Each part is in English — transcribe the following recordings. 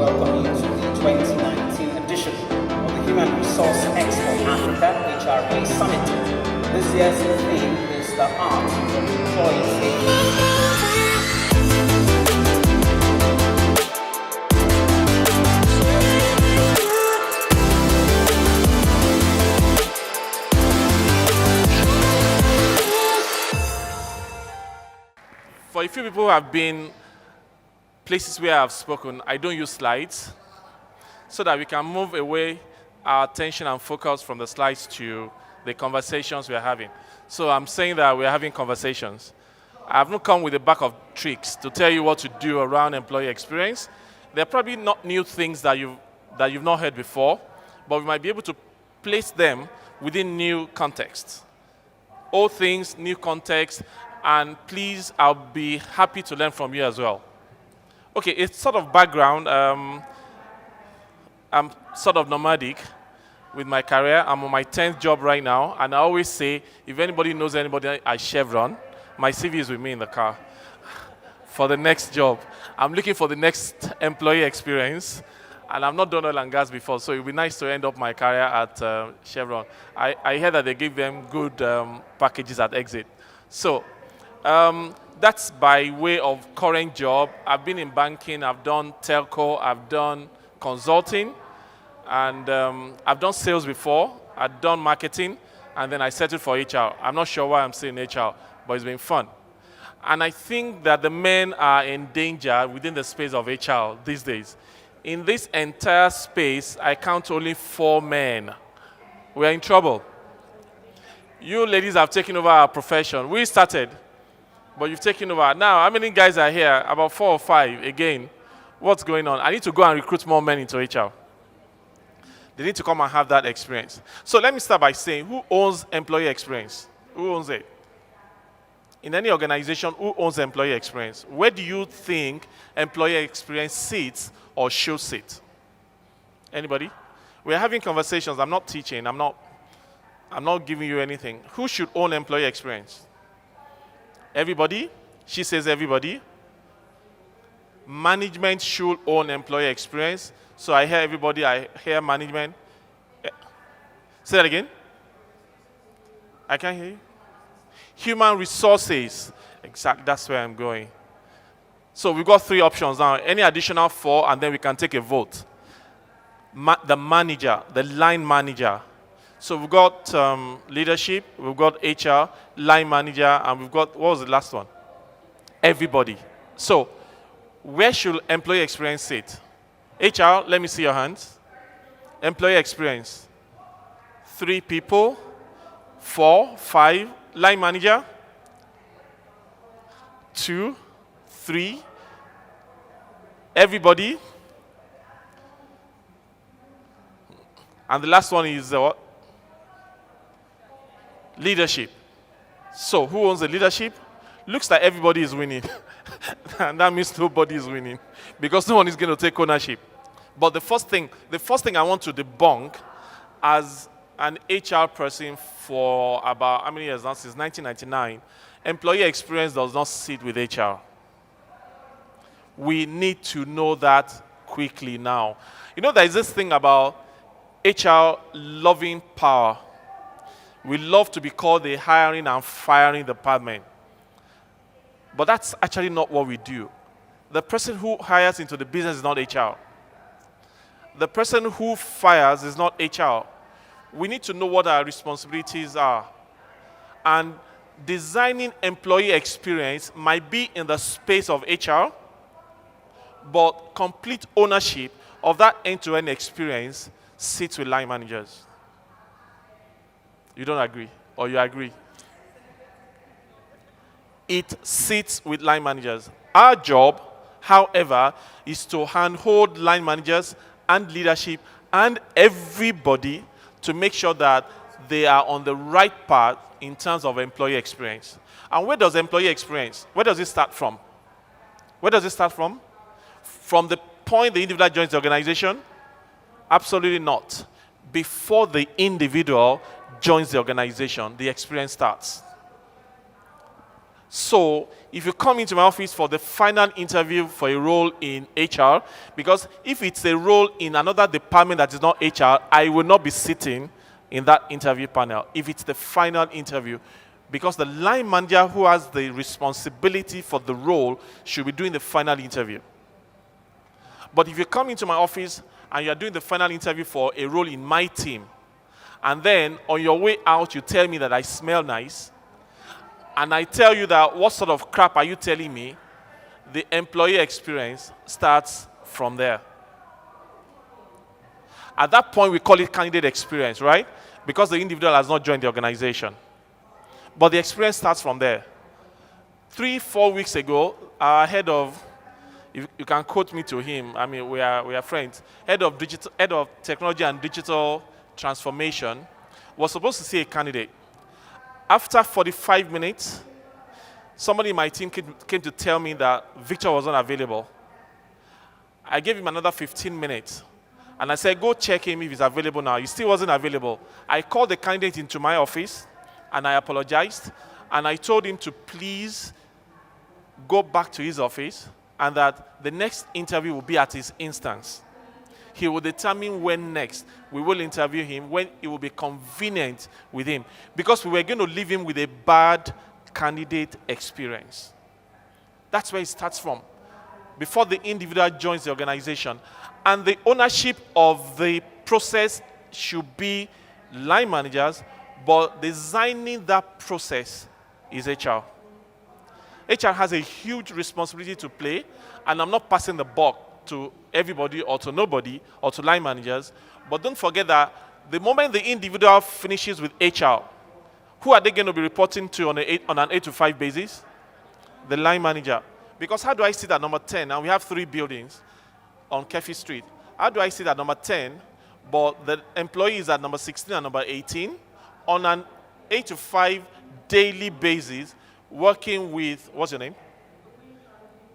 welcome you to the 2019 edition of the Human Resource Expo Africa HREA Summit. This year's theme is the art of employee. For a few people who have been places where I've spoken, I don't use slides so that we can move away our attention and focus from the slides to the conversations we're having. So I'm saying that we're having conversations. I have not come with a bag of tricks to tell you what to do around employee experience. They're probably not new things that you've not heard before, but we might be able to place them within new contexts. Old things, new context, and please, I'll be happy to learn from you as well. Okay, it's sort of background. I'm sort of nomadic with my career. I'm on my 10th job right now, and I always say, if anybody knows anybody at Chevron, my CV is with me in the car for the next job. I'm looking for the next employee experience, and I've not done oil and gas before, so it would be nice to end up my career at Chevron. I heard that they give them good packages at exit. So that's by way of current job. I've been in banking, I've done telco, I've done consulting, and I've done sales before, I've done marketing, and then I settled for HR. I'm not sure why I'm still in HR, but it's been fun. And I think that the men are in danger within the space of HR these days. In this entire space, I count only 4 men. We're in trouble. You ladies have taken over our profession. We started, but you've taken over. Now, how many guys are here? About 4 or 5 again. What's going on? I need to go and recruit more men into HR. They need to come and have that experience. So let me start by saying, who owns employee experience? Who owns it? In any organization, who owns employee experience? Where do you think employee experience sits or should sit? Anybody? We're having conversations. I'm not teaching. I'm not giving you anything. Who should own employee experience? Everybody? She says everybody. Management should own employee experience. So I hear everybody, I hear management. Say that again. I can't hear you. Human resources. Exactly, that's where I'm going. So we've got 3 options now. Any additional 4, and then we can take a vote. The manager, the line manager. So we've got leadership, we've got HR, line manager, and we've got, what was the last one? Everybody. So where should employee experience sit? HR, let me see your hands. Employee experience. 3 people, 4, 5. Line manager. 2, 3. Everybody. And the last one is what? Leadership. So who owns the leadership? Looks like everybody is winning. And that means nobody is winning because no one is going to take ownership. But the first thing I want to debunk as an HR person for about, how many years now? Since 1999, employee experience does not sit with HR. We need to know that quickly now. You know, there is this thing about HR loving power. We love to be called the hiring and firing department. But that's actually not what we do. The person who hires into the business is not HR. The person who fires is not HR. We need to know what our responsibilities are. And designing employee experience might be in the space of HR, but complete ownership of that end-to-end experience sits with line managers. You don't agree, or you agree? It sits with line managers. Our job, however, is to handhold line managers and leadership and everybody to make sure that they are on the right path in terms of employee experience. And where does employee experience, where does it start from? Where does it start from? From the point the individual joins the organization? Absolutely not. Before the individual joins the organization, the experience starts. So if you come into my office for the final interview for a role in HR, because if it's a role in another department that is not HR, I will not be sitting in that interview panel if it's the final interview, because the line manager who has the responsibility for the role should be doing the final interview. But if you come into my office and you're doing the final interview for a role in my team, and then on your way out you tell me that I smell nice, and I tell you that what sort of crap are you telling me, the employee experience starts from there. At that point, we call it candidate experience, right? Because the individual has not joined the organization. But the experience starts from there. 3-4 weeks ago, our head of, you can quote me to him, I mean, we are friends, head of technology and digital transformation, was supposed to see a candidate. After 45 minutes, somebody in my team came to tell me that Victor was not available. I gave him another 15 minutes. And I said, go check him if he's available now. He still wasn't available. I called the candidate into my office, and I apologized. And I told him to please go back to his office, and that the next interview will be at his instance. He will determine when next we will interview him, when it will be convenient with him. Because we were going to leave him with a bad candidate experience. That's where it starts from, before the individual joins the organization. And the ownership of the process should be line managers, but designing that process is HR. HR has a huge responsibility to play, and I'm not passing the buck to everybody or to nobody or to line managers. But don't forget that the moment the individual finishes with HR, who are they going to be reporting to on an 8 to 5 basis? The line manager. Because how do I sit at number 10? And we have 3 buildings on Kefi Street. How do I sit at number 10, but the employee is at number 16 and number 18 on an 8 to 5 daily basis, working with, what's your name?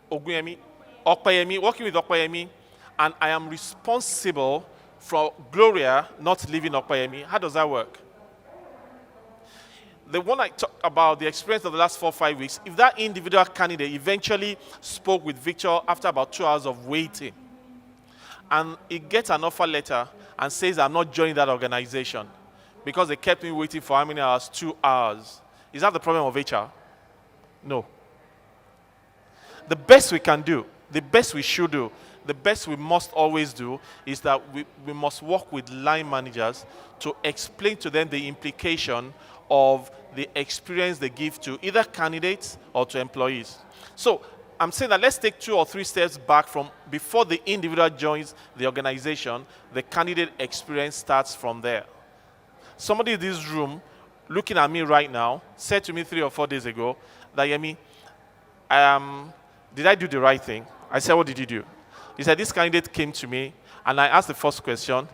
Yemi. Working with Yemi, and I am responsible for Gloria not leaving Yemi. How does that work? The one I talked about, the experience of the last 4 or 5 weeks, if that individual candidate eventually spoke with Victor after about 2 hours of waiting, and he gets an offer letter and says, I'm not joining that organization because they kept me waiting for how many hours? 2 hours. Is that the problem of HR? No. The best we can do, the best we should do, the best we must always do is that we must work with line managers to explain to them the implication of the experience they give to either candidates or to employees. So I'm saying that let's take 2 or 3 steps back from before the individual joins the organization. The candidate experience starts from there. Somebody in this room looking at me right now said to me 3 or 4 days ago that, Yemi, did I do the right thing? I said, what did you do? He said, this candidate came to me, and I asked the first question.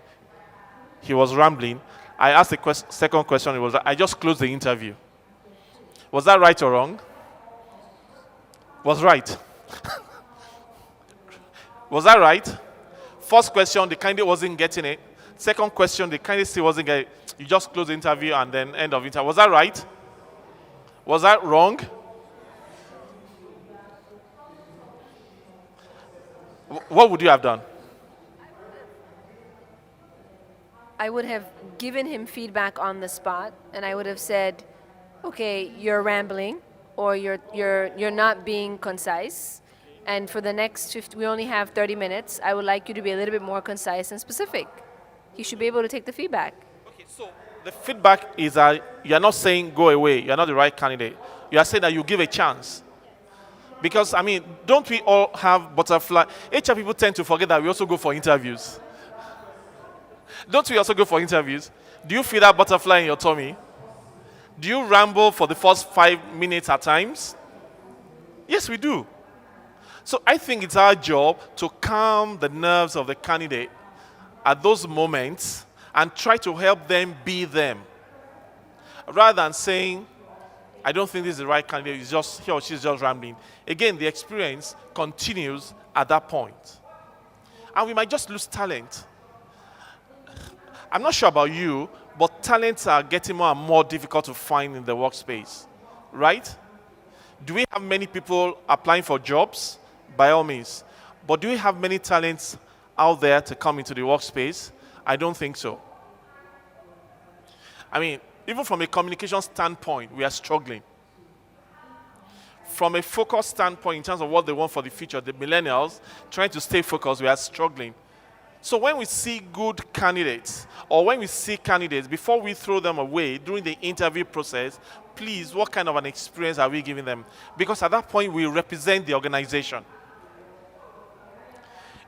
He was rambling. I asked the second question. It was, I just closed the interview. Was that right or wrong? Was right. Was that right? First question, the candidate wasn't getting it. Second question, the candidate still wasn't getting it. You just close the interview and then end of interview. Was that right? Was that wrong? What would you have done? I would have given him feedback on the spot, and I would have said, okay, you're rambling, or you're not being concise, and for the next 50, we only have 30 minutes. I would like you to be a little bit more concise and specific. He should be able to take the feedback. Okay, so the feedback is that you're not saying go away, you're not the right candidate. You are saying that you give a chance. Because, I mean, don't we all have butterfly? HR people tend to forget that we also go for interviews. Don't we also go for interviews? Do you feel that butterfly in your tummy? Do you ramble for the first 5 minutes at times? Yes, we do. So I think it's our job to calm the nerves of the candidate at those moments and try to help them be them. Rather than saying, I don't think this is the right candidate, it's just, he or she is just rambling. Again, the experience continues at that point. And we might just lose talent. I'm not sure about you, but talents are getting more and more difficult to find in the workspace, right? Do we have many people applying for jobs? By all means. But do we have many talents out there to come into the workspace? I don't think so. I mean, even from a communication standpoint, we are struggling. From a focus standpoint, in terms of what they want for the future, the millennials, trying to stay focused, we are struggling. So when we see good candidates, or when we see candidates, before we throw them away during the interview process, please, what kind of an experience are we giving them? Because at that point, we represent the organization.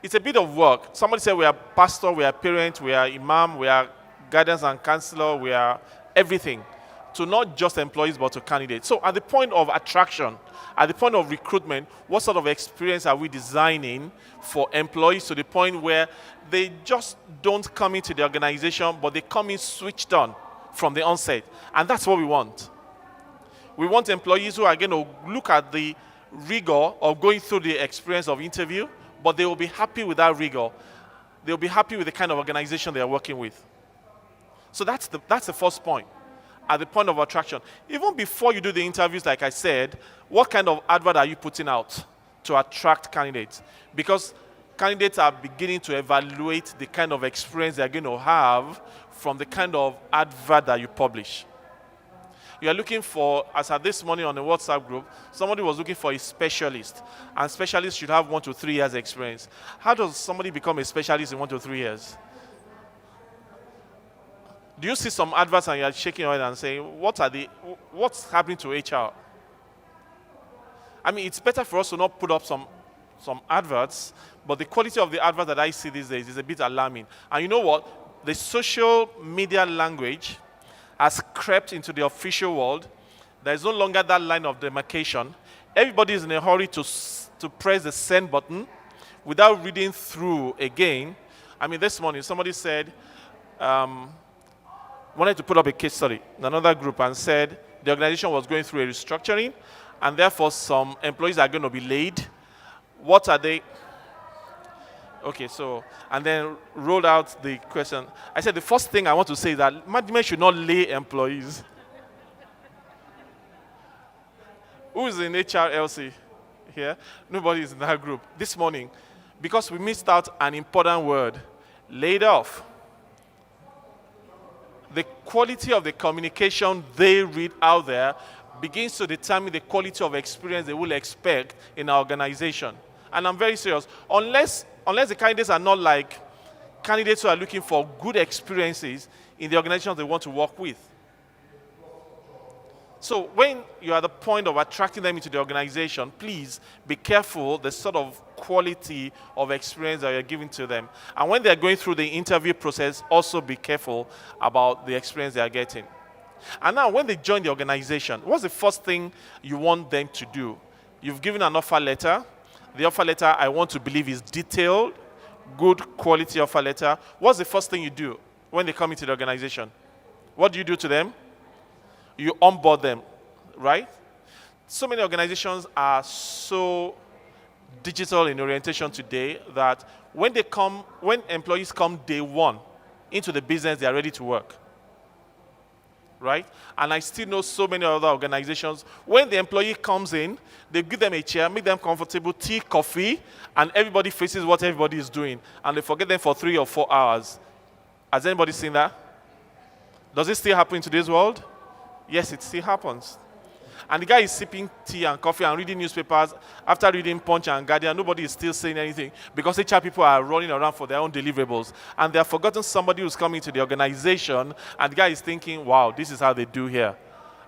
It's a bit of work. Somebody said we are pastor, we are parent, we are imam, we are guidance and counselor, we are everything. To not just employees, but to candidates. So at the point of attraction, at the point of recruitment, what sort of experience are we designing for employees to the point where they just don't come into the organization, but they come in switched on from the onset? And that's what we want. We want employees who are going to look at the rigor of going through the experience of interview, but they will be happy with that rigor. They'll be happy with the kind of organization they are working with. So that's the first point. At the point of attraction. Even before you do the interviews, like I said, what kind of advert are you putting out to attract candidates? Because candidates are beginning to evaluate the kind of experience they're going to have from the kind of advert that you publish. You are looking for, as at this morning on the WhatsApp group, somebody was looking for a specialist. And specialists should have 1 to 3 years experience. How does somebody become a specialist in 1 to 3 years? Do you see some adverts and you're shaking your head and saying, what's happening to HR? I mean, it's better for us to not put up some adverts, but the quality of the advert that I see these days is a bit alarming. And you know what? The social media language has crept into the official world. There is no longer that line of demarcation. Everybody is in a hurry to press the send button without reading through again. I mean, this morning somebody said, wanted to put up a case study in another group and said the organization was going through a restructuring and therefore some employees are going to be laid. What are they? Okay, so, and then rolled out the question. I said the first thing I want to say is that management should not lay employees. Who is in HRLC here? Nobody is in that group. This morning, because we missed out an important word, laid off. The quality of the communication they read out there begins to determine the quality of experience they will expect in our organization. And I'm very serious. Unless the candidates are not like candidates who are looking for good experiences in the organizations they want to work with. So when you're at the point of attracting them into the organization, please be careful the sort of quality of experience that you're giving to them. And when they're going through the interview process, also be careful about the experience they are getting. And now when they join the organization, what's the first thing you want them to do? You've given an offer letter. The offer letter, I want to believe, is detailed, good quality offer letter. What's the first thing you do when they come into the organization? What do you do to them? You onboard them, right? So many organizations are so digital in orientation today that when employees come day one into the business, they are ready to work, right? And I still know so many other organizations, when the employee comes in, they give them a chair, make them comfortable, tea, coffee, and everybody faces what everybody is doing, and they forget them for 3 or 4 hours. Has anybody seen that? Does it still happen in today's world? Yes, it still happens. And the guy is sipping tea and coffee and reading newspapers. After reading Punch and Guardian, nobody is still saying anything because HR people are running around for their own deliverables. And they have forgotten somebody who's coming to the organization, and the guy is thinking, wow, this is how they do here.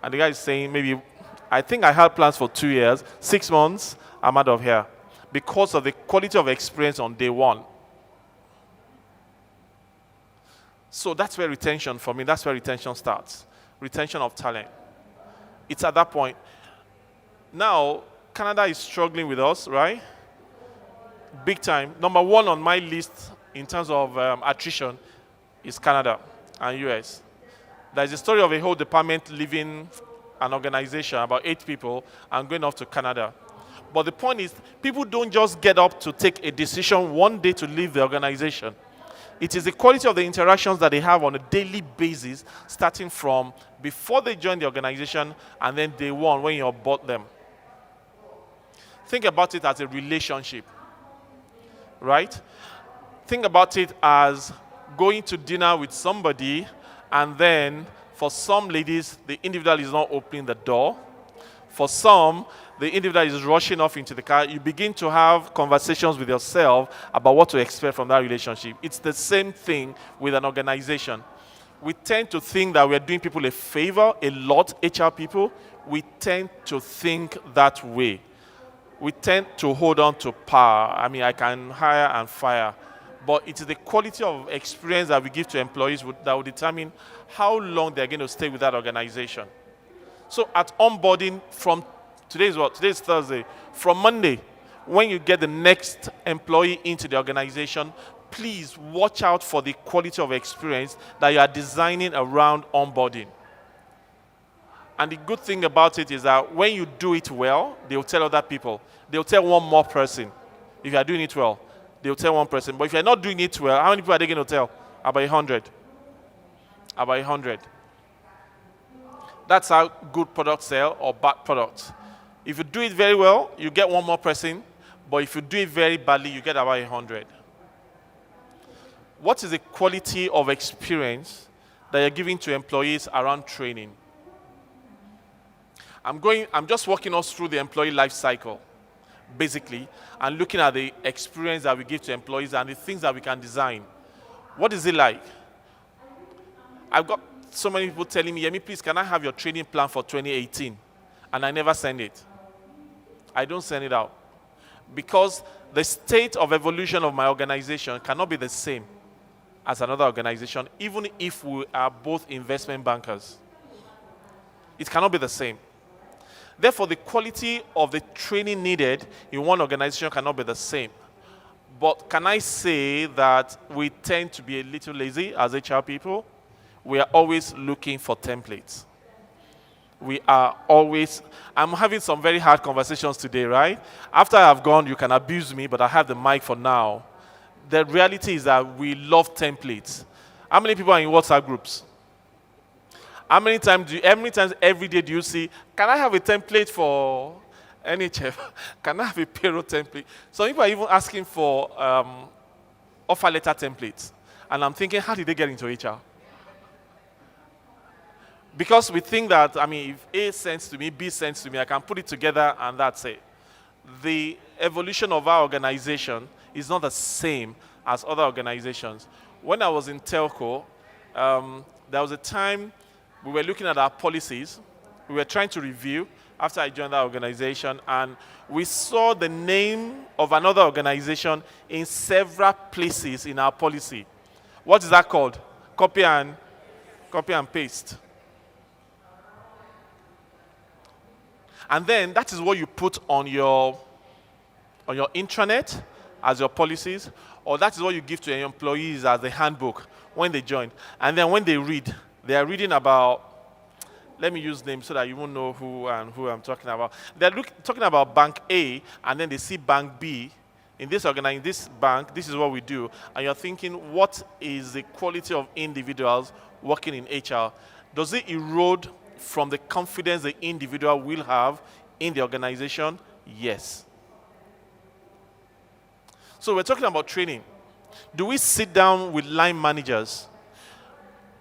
And the guy is saying, maybe, I think I had plans for 2 years, 6 months, I'm out of here. Because of the quality of experience on day one. So that's where retention, for me, that's where retention starts. Retention of talent. It's at that point. Now, Canada is struggling with us, right? Big time. Number 1 on my list in terms of attrition is Canada and US. There's a story of a whole department leaving an organization, about 8 people, and going off to Canada. But the point is, people don't just get up to take a decision one day to leave the organization. It is the quality of the interactions that they have on a daily basis, starting from before they join the organization and then day one when you onboard them. think about it as a relationship, right? Think about it as going to dinner with somebody, and then for some ladies, the individual is not opening the door. For some, the individual is rushing off into the car. You begin to have conversations with yourself about what to expect from that relationship. It's the same thing with an organization. We tend to think that we're doing people a favor, a lot, HR people. We tend to think that way. We tend to hold on to power. I mean, I can hire and fire. But it is the quality of experience that we give to employees that will determine how long they're going to stay with that organization. So at onboarding from today's Thursday. From Monday, when you get the next employee into the organization, please watch out for the quality of experience that you are designing around onboarding. And the good thing about it is that when you do it well, they'll tell other people. They'll tell one more person. If you are doing it well, they'll tell one person. But if you're not doing it well, how many people are they going to tell? About 100. About 100. That's how good products sell or bad products. If you do it very well, you get one more person. But if you do it very badly, you get about 100. What is the quality of experience that you're giving to employees around training? I'm just walking us through the employee life cycle, basically, and looking at the experience that we give to employees and the things that we can design. What is it like? I've got so many people telling me, Yemi, please, can I have your training plan for 2018? And I never send it. I don't send it out. Because the state of evolution of my organization cannot be the same as another organization, even if we are both investment bankers. It cannot be the same. Therefore, the quality of the training needed in one organization cannot be the same. But can I say that we tend to be a little lazy as HR people? We are always looking for templates. I'm having some very hard conversations today, right? After I've gone, you can abuse me, but I have the mic for now. The reality is that we love templates. How many people are in WhatsApp groups? How many times every day do you see, can I have a template for NHF? Can I have a payroll template? Some people are even asking for offer letter templates. And I'm thinking, how did they get into HR? Because we think that, if A sends to me, B sends to me, I can put it together and that's it. The evolution of our organization is not the same as other organizations. When I was in telco, there was a time we were looking at our policies. We were trying to review after I joined that organization, and we saw the name of another organization in several places in our policy. What is that called? Copy and paste. And then that is what you put on your intranet as your policies, or that is what you give to your employees as the handbook when they join. And then when they read, they are reading about, let me use names so that you won't know who I'm talking about. They're talking about Bank A, and then they see Bank B. In this bank, this is what we do. And you're thinking, what is the quality of individuals working in HR? Does it erode from the confidence the individual will have in the organization? Yes. So we're talking about training. Do we sit down with line managers?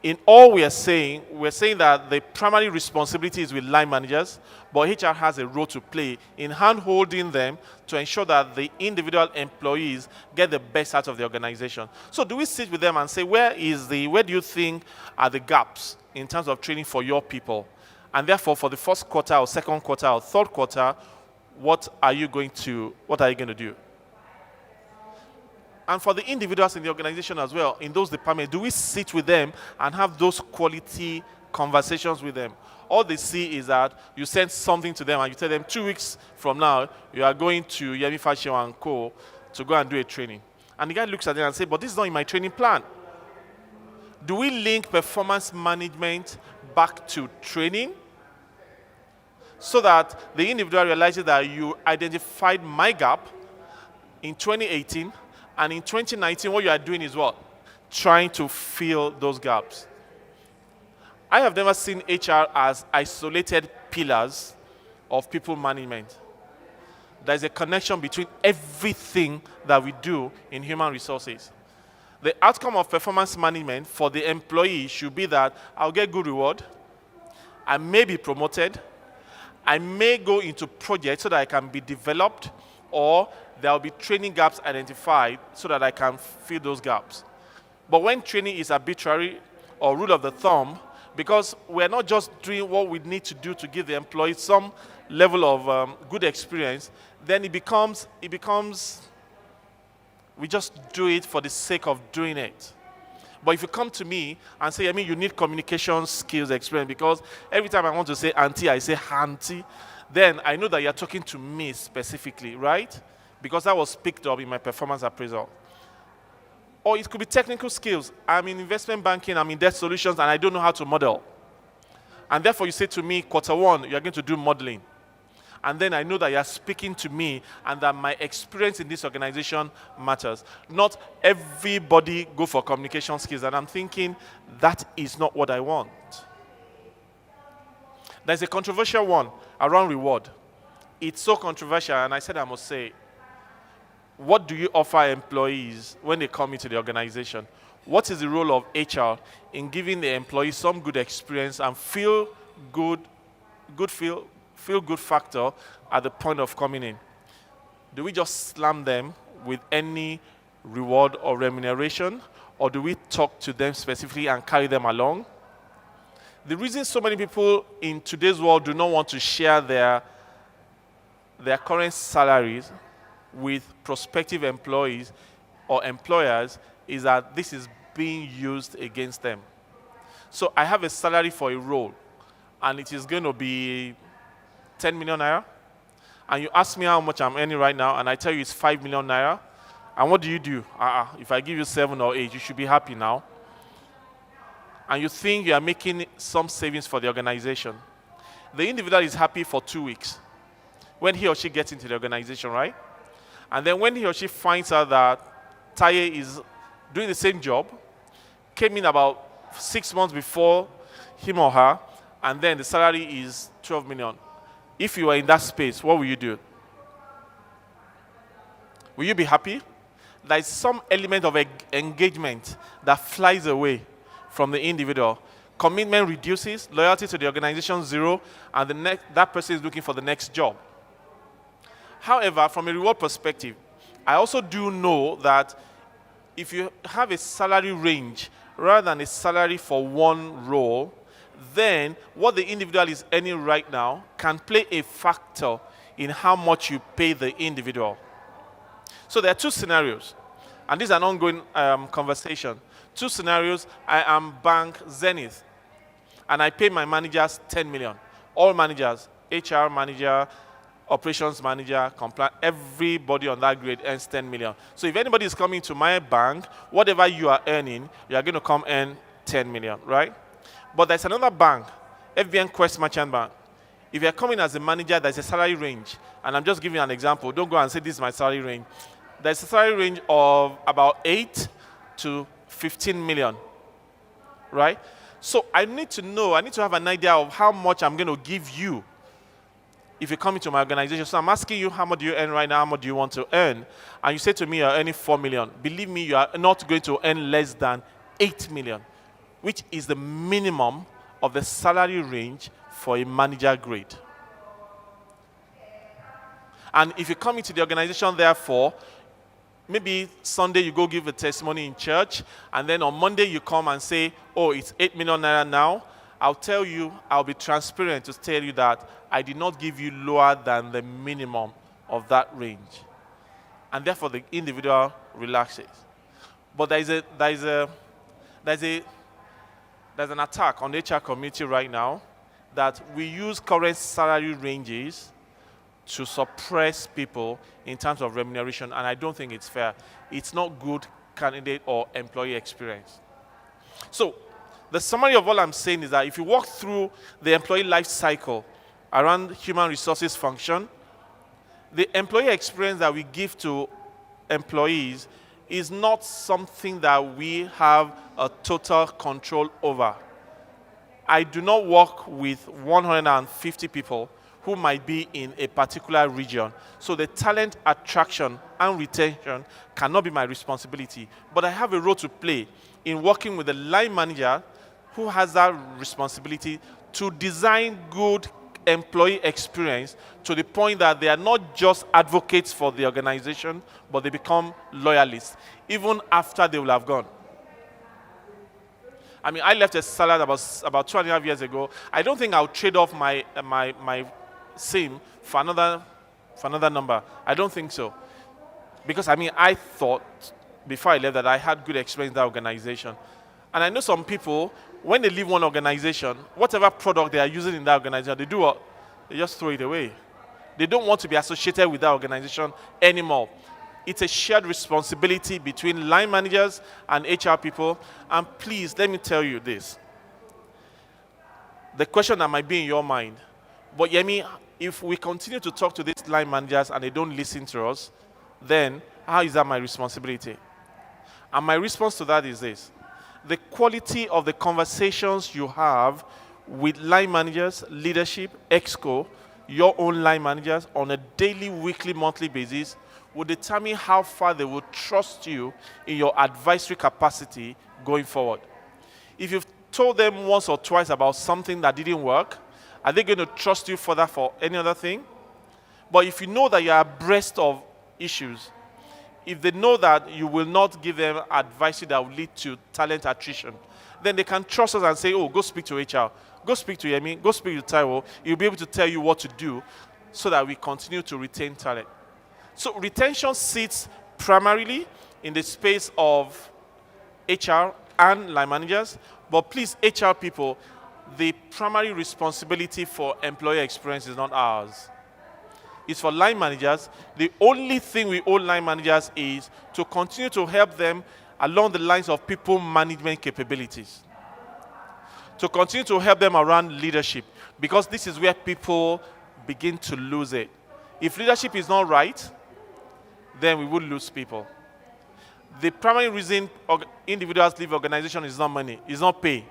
In all we're saying that the primary responsibility is with line managers, but HR has a role to play in hand-holding them to ensure that the individual employees get the best out of the organization. So do we sit with them and say, where do you think are the gaps in terms of training for your people? And therefore, for the first quarter or second quarter or third quarter, what are you going to do? And for the individuals in the organization as well, in those departments, do we sit with them and have those quality conversations with them? All they see is that you send something to them and you tell them 2 weeks from now, you are going to Yemi Faseun and Co. to go and do a training. And the guy looks at them and says, but this is not in my training plan. Do we link performance management back to training so that the individual realizes that you identified my gap in 2018, and in 2019, what you are doing is what? Trying to fill those gaps. I have never seen HR as isolated pillars of people management. there's a connection between everything that we do in human resources. The outcome of performance management for the employee should be that I'll get good reward, I may be promoted, I may go into projects so that I can be developed, or there will be training gaps identified so that I can fill those gaps. But when training is arbitrary or rule of the thumb, because we're not just doing what we need to do to give the employee some level of good experience, then it becomes, we just do it for the sake of doing it. But if you come to me and say, I mean, you need communication skills experience, because every time I want to say auntie, I say auntie, then I know that you're talking to me specifically, right? Because that was picked up in my performance appraisal. Or it could be technical skills. I'm in investment banking, I'm in debt solutions, and I don't know how to model. And therefore you say to me, quarter one, you're going to do modeling. And then I know that you're speaking to me and that my experience in this organization matters. Not everybody go for communication skills. And I'm thinking, that is not what I want. There's a controversial one around reward. It's so controversial, and I said I must say, what do you offer employees when they come into the organization? What is the role of HR in giving the employee some good experience and feel good factor at the point of coming in? Do we just slam them with any reward or remuneration, or do we talk to them specifically and carry them along? The reason so many people in today's world do not want to share their current salaries with prospective employees or employers is that this is being used against them. So I have a salary for a role, and it is going to be 10 million naira, and you ask me how much I'm earning right now, and I tell you it's 5 million naira, and what do? If I give you 7 or 8, you should be happy now. And you think you are making some savings for the organization. The individual is happy for 2 weeks when he or she gets into the organization, right? And then when he or she finds out that Taye is doing the same job, came in about 6 months before him or her, and then the salary is 12 million. If you are in that space, what will you do? Will you be happy? There is some element of engagement that flies away from the individual. Commitment reduces, loyalty to the organization zero, and that person is looking for the next job. However, from a reward perspective, I also do know that if you have a salary range rather than a salary for one role, then what the individual is earning right now can play a factor in how much you pay the individual. So there are two scenarios, and this is an ongoing conversation. Two scenarios: I am Bank Zenith, and I pay my managers 10 million. All managers, HR manager, operations manager, compliance, everybody on that grade earns 10 million. So if anybody is coming to my bank, whatever you are earning, you are going to come earn 10 million, right? But there's another bank, FBN Quest Merchant Bank. If you're coming as a manager, there's a salary range. And I'm just giving you an example. Don't go and say this is my salary range. There's a salary range of about 8 to 15 million, right? So I need to have an idea of how much I'm going to give you if you come into my organization. So I'm asking you, how much do you earn right now? How much do you want to earn? And you say to me, you're earning 4 million. Believe me, you are not going to earn less than 8 million, which is the minimum of the salary range for a manager grade. And if you come into the organization, therefore, maybe Sunday you go give a testimony in church, and then on Monday you come and say, oh, it's 8 million naira now. I'll be transparent to tell you that I did not give you lower than the minimum of that range. And therefore the individual relaxes. But there's an attack on the HR community right now that we use current salary ranges to suppress people in terms of remuneration, and I don't think it's fair. It's not good candidate or employee experience. So the summary of all I'm saying is that if you walk through the employee life cycle around human resources function, the employee experience that we give to employees is not something that we have a total control over. I do not work with 150 people who might be in a particular region. So the talent attraction and retention cannot be my responsibility. But I have a role to play in working with the line manager who has that responsibility to design good employee experience to the point that they are not just advocates for the organization, but they become loyalists, even after they will have gone. I mean, I left a salad about 2.5 years ago. I don't think I'll trade off my SIM for another number. I don't think so. Because, I mean, I thought before I left that I had good experience in that organization. And I know some people, when they leave one organization, whatever product they are using in that organization, they do what? They just throw it away. They don't want to be associated with that organization anymore. It's a shared responsibility between line managers and HR people. And please, let me tell you this. The question that might be in your mind, but Yemi, if we continue to talk to these line managers and they don't listen to us, then how is that my responsibility? And my response to that is this. The quality of the conversations you have with line managers, leadership, exco, your own line managers on a daily, weekly, monthly basis will determine how far they will trust you in your advisory capacity going forward. If you've told them once or twice about something that didn't work, are they going to trust you further for any other thing? But if you know that you are abreast of issues, if they know that you will not give them advice that will lead to talent attrition, then they can trust us and say, oh, go speak to HR, go speak to Yemi, go speak to Taiwo. He'll be able to tell you what to do so that we continue to retain talent. So retention sits primarily in the space of HR and line managers, but please, HR people, the primary responsibility for employee experience is not ours. It's for line managers. The only thing we owe line managers is to continue to help them along the lines of people management capabilities. To continue to help them around leadership, because this is where people begin to lose it. If leadership is not right, then we would lose people. The primary reason individuals leave organization is not money, it's not pay.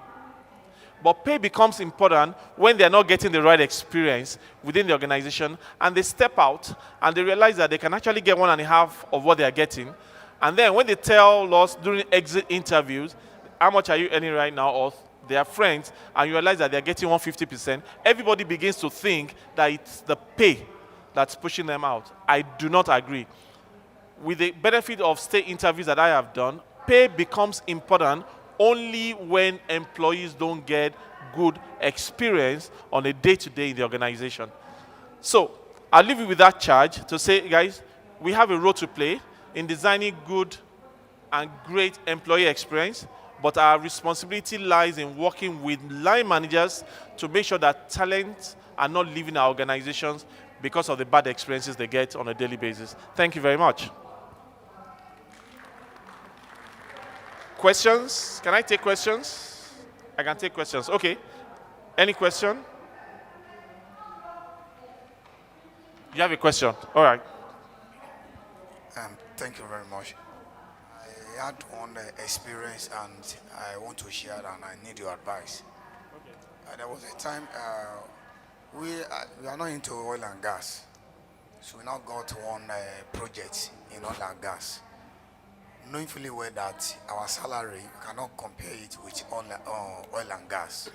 But pay becomes important when they're not getting the right experience within the organization and they step out and they realize that they can actually get 1.5 of what they're getting. And then when they tell us during exit interviews, how much are you earning right now, or they are friends, and you realize that they're getting 150%, everybody begins to think that it's the pay that's pushing them out. I do not agree. With the benefit of state interviews that I have done, pay becomes important only when employees don't get good experience on a day-to-day in the organization. So I'll leave you with that charge to say, guys, we have a role to play in designing good and great employee experience, but our responsibility lies in working with line managers to make sure that talent are not leaving our organizations because of the bad experiences they get on a daily basis. Thank you very much. Questions? Can I take questions? I can take questions. Okay. Any question? You have a question? All right. Thank you very much. I had one experience and I want to share it and I need your advice. Okay. There was a time we are not into oil and gas. So we now got one project in oil and gas. Knowing fully well that our salary cannot compare it with oil and gas.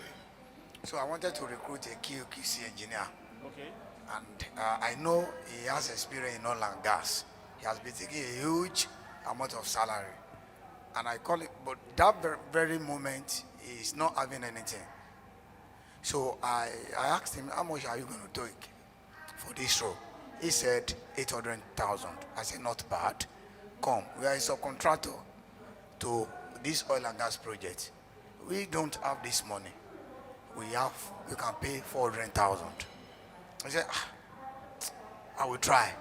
So I wanted to recruit a QC engineer. Okay. And I know he has experience in oil and gas. He has been taking a huge amount of salary. And I call it, but that very moment, he's not having anything. So I asked him, how much are you going to take for this role? He said 800,000. I said, not bad. Come, we are a subcontractor to this oil and gas project. We don't have this money. We can pay 400,000. I said, I will try.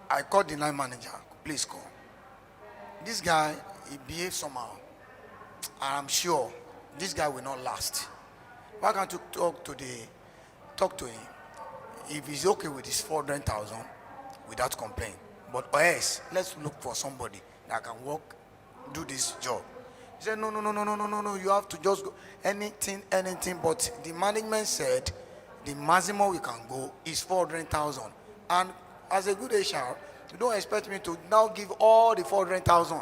I called the line manager, please call. This guy, he behaved somehow. And I'm sure this guy will not last. Why can't you talk to him? If he's okay with his 400,000 without complaint. But else, let's look for somebody that can do this job. He said, no, you have to just go anything. But the management said the maximum we can go is 400,000. And as a good HR, you don't expect me to now give all the 400,000.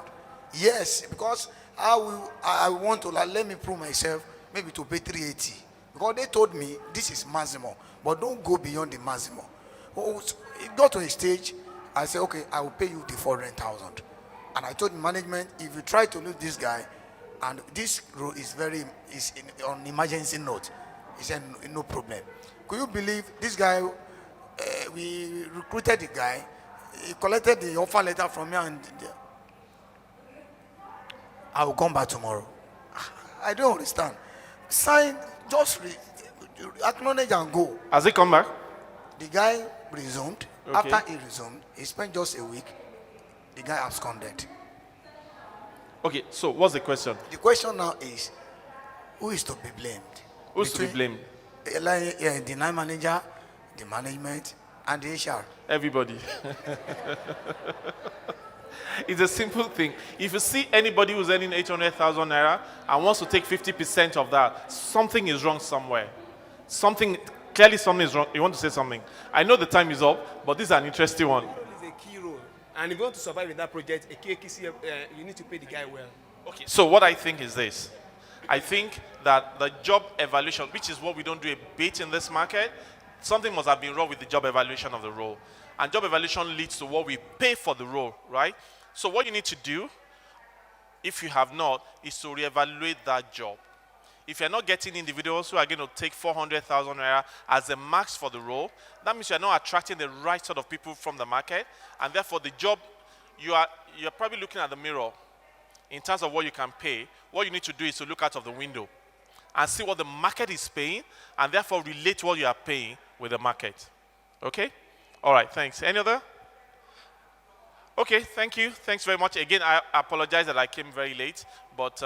Yes, because I want to, like, let me prove myself, maybe to pay 380. Because they told me this is maximum, but don't go beyond the maximum. Oh, so it got to a stage, I said, okay, I will pay you the 400,000. And I told the management, if you try to lose this guy, and this role is on emergency note, he said, no problem. Could you believe this guy, we recruited the guy, he collected the offer letter from me, and I will come back tomorrow. I don't understand. Sign, just acknowledge and go. Has he come back? The guy resumed. Okay. After he resumed, he spent just a week. The guy absconded. Okay, so what's the question? The question now is, who is to be blamed? Who's to be blamed? The line manager, the management, and the HR. Everybody. It's a simple thing. If you see anybody who's earning 800,000 naira and wants to take 50% of that, something is wrong somewhere. Clearly something is wrong. You want to say something? I know the time is up, but this is an interesting one. It's a key role. And if you want to survive in that project, you need to pay the guy well. Okay, so what I think is this. I think that the job evaluation, which is what we don't do a bit in this market, something must have been wrong with the job evaluation of the role. And job evaluation leads to what we pay for the role, right? So what you need to do, if you have not, is to reevaluate that job. If you're not getting individuals who are going to take 400,000 naira as the max for the role, that means you're not attracting the right sort of people from the market, and therefore the job, you're probably looking at the mirror in terms of what you can pay. What you need to do is to look out of the window and see what the market is paying, and therefore relate what you are paying with the market. Okay? All right, thanks. Any other? Okay, thank you. Thanks very much. Again, I apologize that I came very late, but